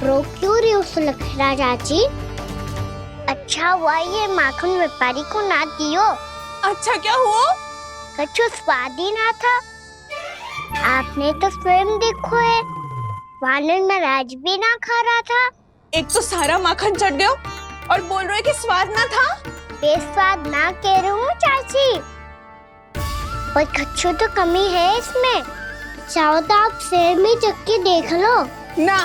रो क्यों रही हो सुलक्षणा चाची? अच्छा हुआ ये माखन व्यापारी को ना दियो। अच्छा क्या हुआ? कछु स्वाद ही ना था। आपने तो स्वयं देखो है, वानर महाराज भी ना खा रहा था। एक तो सारा माखन चढ़ गया और बोल रहे कि स्वाद ना था। बेस्वाद ना कह रही हूँ चाची, पर कछु तो कमी है इसमें। चाहो तो आप स्वयं ही चख के देख लो। ना,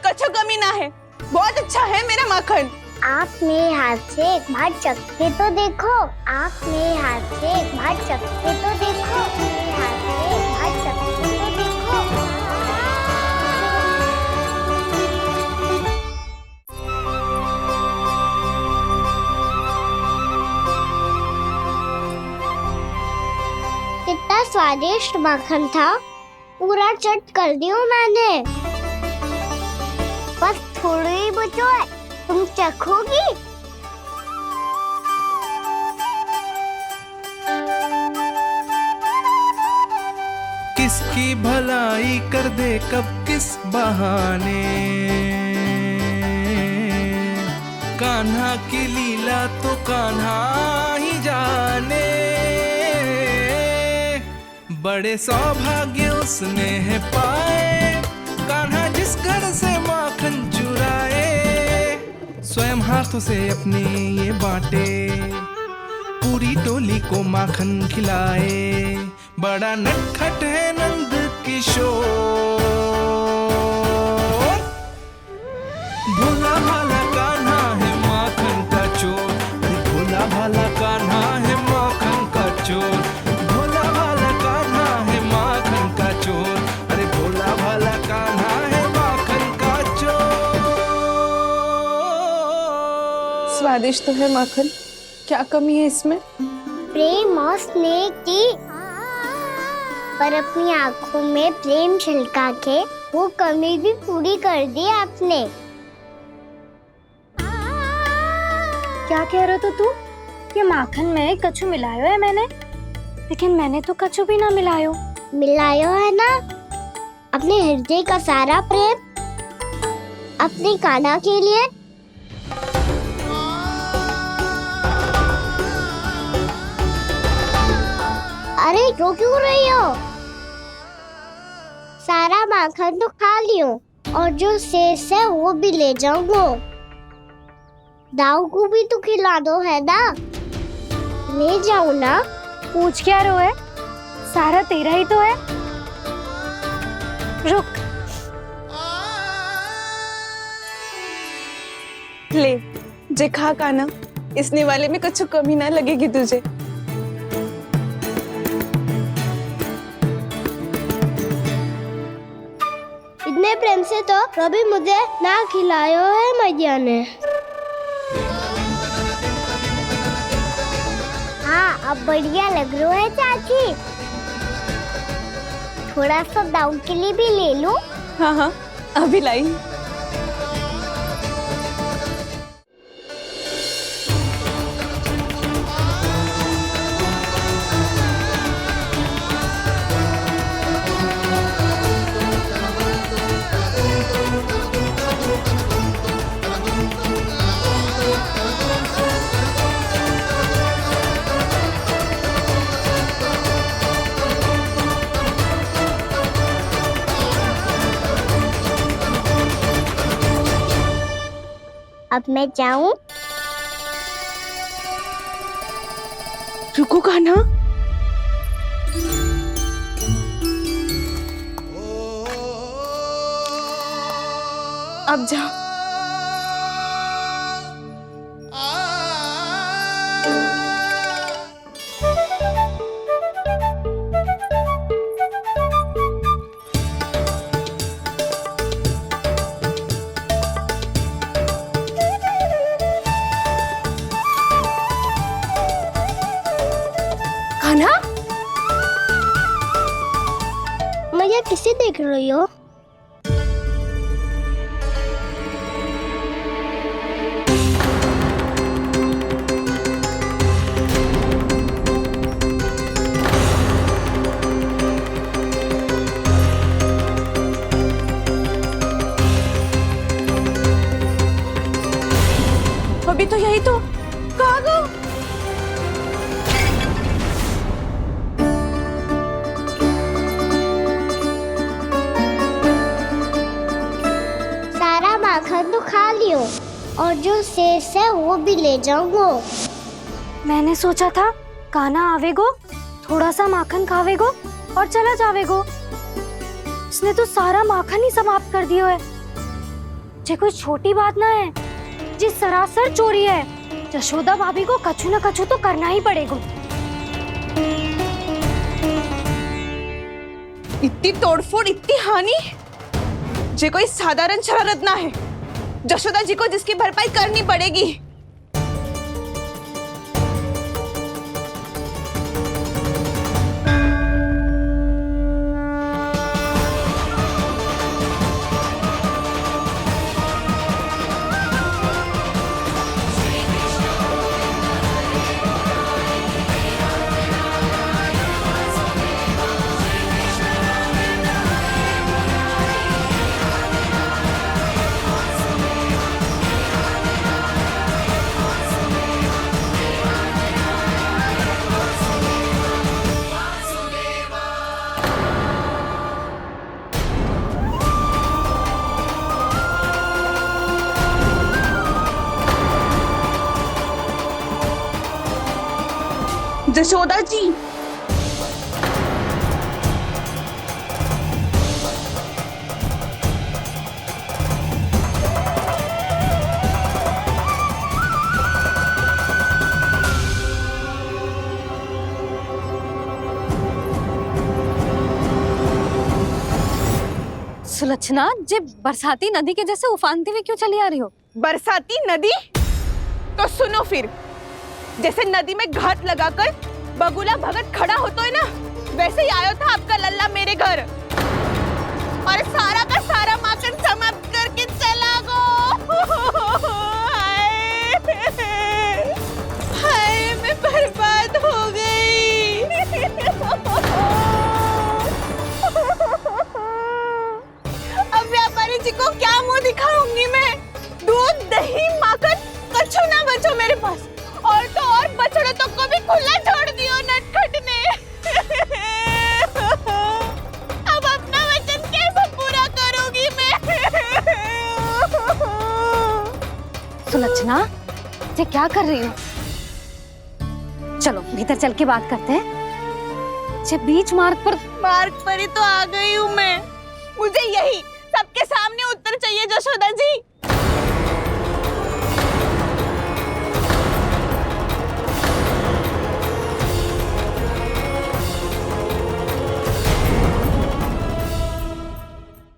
कछु कमी ना है, बहुत अच्छा है मेरा माखन। आप मेरे हाथ से एक बार चख के तो देखो। आप मेरे हाथ से एक बार चख के तो देखो। मेरे हाथ से एक बार चख के तो देखो। कितना स्वादिष्ट माखन था, पूरा चट कर दिया मैंने। बस थोड़ी ही बचो है, तुम चखोगी? किसकी भलाई कर दे कब किस बहाने, कान्हा की लीला तो कान्हा ही जाने। बड़े सौभाग्य उसने है पाए, कान्हा जिस घर से माखन चुराए। स्वयं हाथों से अपने ये बांटे, पूरी टोली को माखन खिलाए। बड़ा नटखट है नंद किशोर, भोला भाला कान्हा है माखन का चोर। भोला भाला कान्हा है माखन का चोर। भोला भाला कान्हा है माखन का चोर। अरे भोला भाला कान्हा है माखन का चोर। स्वादिष्ट तो है माखन, क्या कमी है इसमें? प्रेम और स्नेह की, पर अपनी आंखों में प्रेम छलका के वो कमी भी पूरी कर दी आपने। क्या कह रहे हो तू? ये माखन में कछु मिलायो है मैंने, लेकिन मैंने तो कछु भी ना मिलायो। मिलायो है ना अपने हृदय का सारा प्रेम अपनी कान्हा के लिए। अरे रो क्यों रही हो? सारा माखन तो खा लियो और जो शेष है वो भी ले जाऊंगा। दाऊ को भी तो खिला दो है ना, ले जाऊं ना। पूछ क्या रो है, सारा तेरा ही तो है। रुक, ले जे खा कान्हा, इसने वाले में कुछ कमी ना लगेगी तुझे। इतने प्रेम से तो कभी मुझे ना खिलायो है मैया ने। हाँ, अब बढ़िया लग रहा है चाची। थोड़ा सा दाऊ के लिए भी ले लो। हाँ हाँ, अभी लाई। अब मैं जाऊं? रुको कान्हा, अब जा। कान्हा, मैया किसे देख रही हो? अभी तो यही तो। कहाँ गो? सारा माखन तो खा लियो और जो शेष है वो भी ले जाऊंगो। मैंने सोचा था कान्हा आवेगो, थोड़ा सा माखन खावेगो और चला जावेगो। इसने तो सारा माखन ही समाप्त कर दियो है। ये कोई छोटी बात ना है, जी सरासर चोरी है। यशोदा भाभी को कछु न कछु तो करना ही पड़ेगा। इतनी तोड़फोड़, इतनी हानि, ये कोई साधारण शरारत ना है। यशोदा जी को जिसकी भरपाई करनी पड़ेगी। यशोदा जी, सुलक्षणा, जे बरसाती नदी के जैसे उफानती हुई क्यों चली आ रही हो? बरसाती नदी? तो सुनो फिर, जैसे नदी में घाट लगाकर बगुला भगत खड़ा होता है ना, वैसे ही आया था आपका लल्ला मेरे घर और सारा का सारा माखन समाप्त करके चला गो। हाय, मैं बर्बाद हो गई। अब व्यापारी जी को क्या मुंह दिखाऊंगी मैं? दूध, दही, माखन कछु ना बचो मेरे पास। और तो और बछड़े तो को भी खुला छोड़ दियो नटखट ने। अब अपना वचन कैसे पूरा करूंगी मैं? सुलक्षणा, ये क्या कर रही हो? चलो भीतर चल के बात करते हैं। ये बीच मार्ग पर ही तो आ गई हूँ मैं। मुझे यही सबके सामने उत्तर चाहिए यशोदा जी।